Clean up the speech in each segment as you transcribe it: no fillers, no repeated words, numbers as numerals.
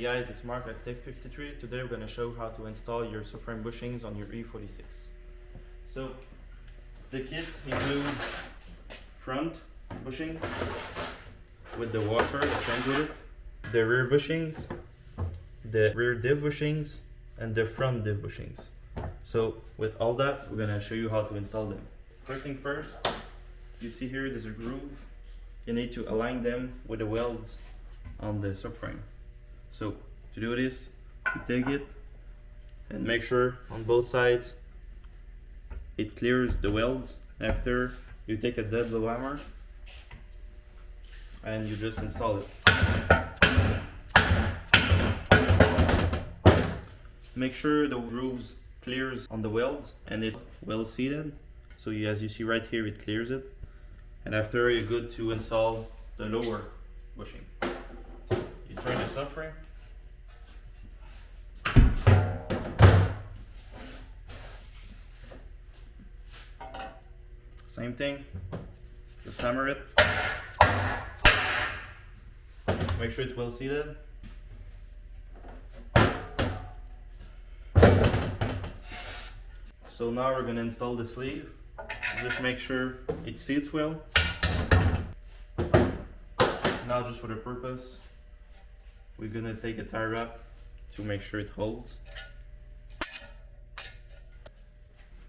Hey guys, it's Mark at Tech53. Today we're going to show how to install your subframe bushings on your E46. So the kits include front bushings with the washer that comes with it, the rear bushings, the rear div bushings, and the front div bushings. So with all that, we're going to show you how to install them. First thing first, you see here there's a groove. You need to align them with the welds on the subframe. So to do this, you take it and make sure on both sides it clears the welds. After, you take a dead blow hammer and you just install it. Make sure the grooves clears on the welds and it's well seated. So as you see right here, it clears it. And after, you're good to install the lower bushing. You turn the subframe. Same thing, just hammer it. Make sure it's well seated. So now we're going to install the sleeve. Just make sure it seats well. Now just for the purpose, we're going to take a tie wrap to make sure it holds.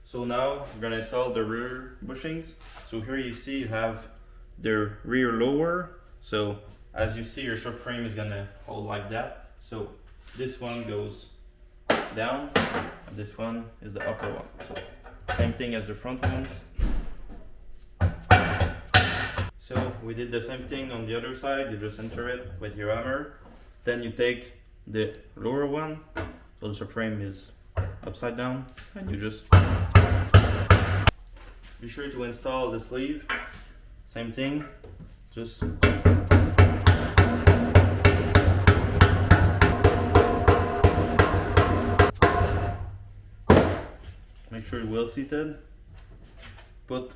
So now we're going to install the rear bushings. So here you see you have the rear lower. So as you see, your subframe is going to hold like that. So this one goes down and this one is the upper one. So same thing as the front ones. So we did the same thing on the other side. You just enter it with your hammer. Then you take the lower one. So the subframe is upside down and you just be sure to install the sleeve. Same thing, just make sure it's well seated. Put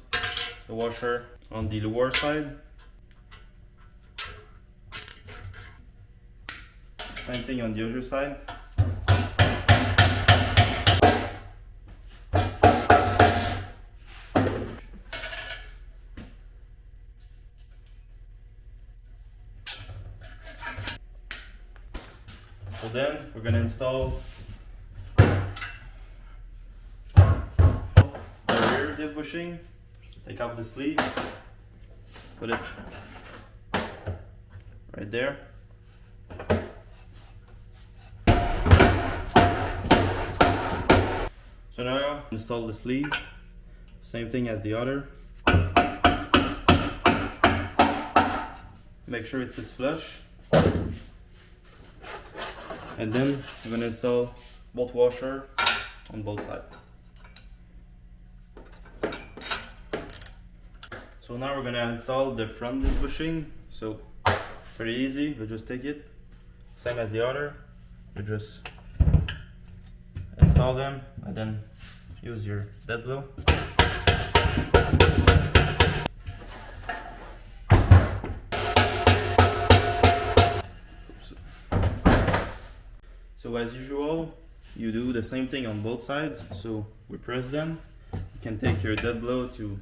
the washer on the lower side. Same thing on the other side. So then we're going to install the rear div bushing. Take off the sleeve, put it right there. So now install the sleeve, same thing as the other. Make sure it sits flush. And then I'm going to install both washers on both sides. So now we're going to install the front div bushing. So pretty easy, we just take it, same as the other. You just install them and then use your dead blow. So as usual, you do the same thing on both sides. So we press them. You can take your dead blow to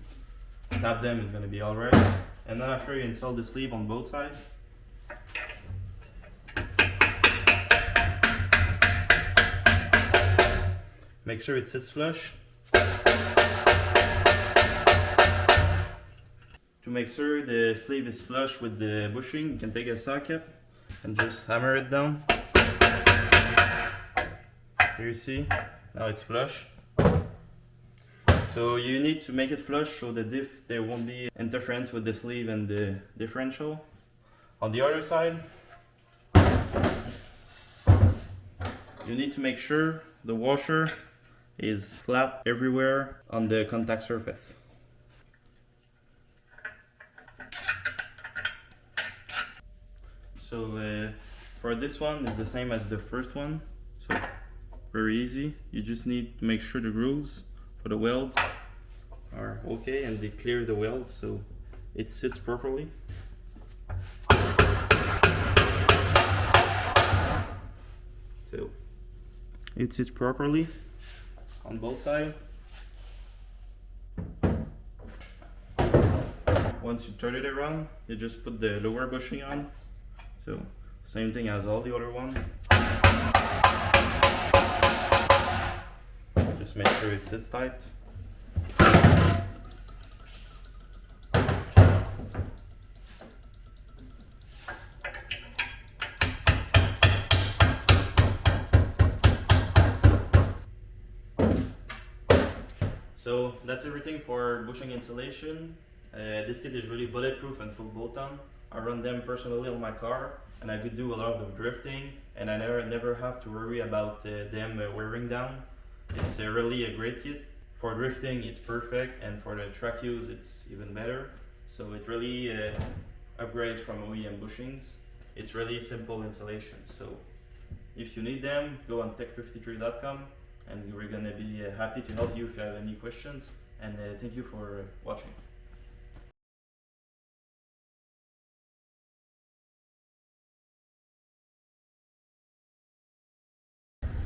tap them, it's going to be alright. And then after, you install the sleeve on both sides. Make sure it sits flush. To make sure the sleeve is flush with the bushing, you can take a socket and just hammer it down. Here you see, now it's flush. So you need to make it flush so that there won't be interference with the sleeve and the differential. On the other side, you need to make sure the washer is flat everywhere on the contact surface. So for this one, it's the same as the first one. So very easy. You just need to make sure the grooves for the welds are okay and they clear the welds so it sits properly. it sits properly on both sides. Once you turn it around, you just put the lower bushing on. So same thing as all the other one. Just make sure it sits tight. So that's everything for bushing installation. This kit is really bulletproof and full bolt-on. I run them personally on my car, and I could do a lot of the drifting, and I never have to worry about them wearing down. It's really a great kit. For drifting it's perfect, and for the track use it's even better. So it really upgrades from OEM bushings. It's really simple installation. So if you need them, go on tech53.com, and we're gonna be happy to help you if you have any questions. And thank you for watching.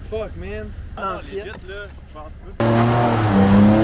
Fuck, man. Ah, legit, là, je pense pas.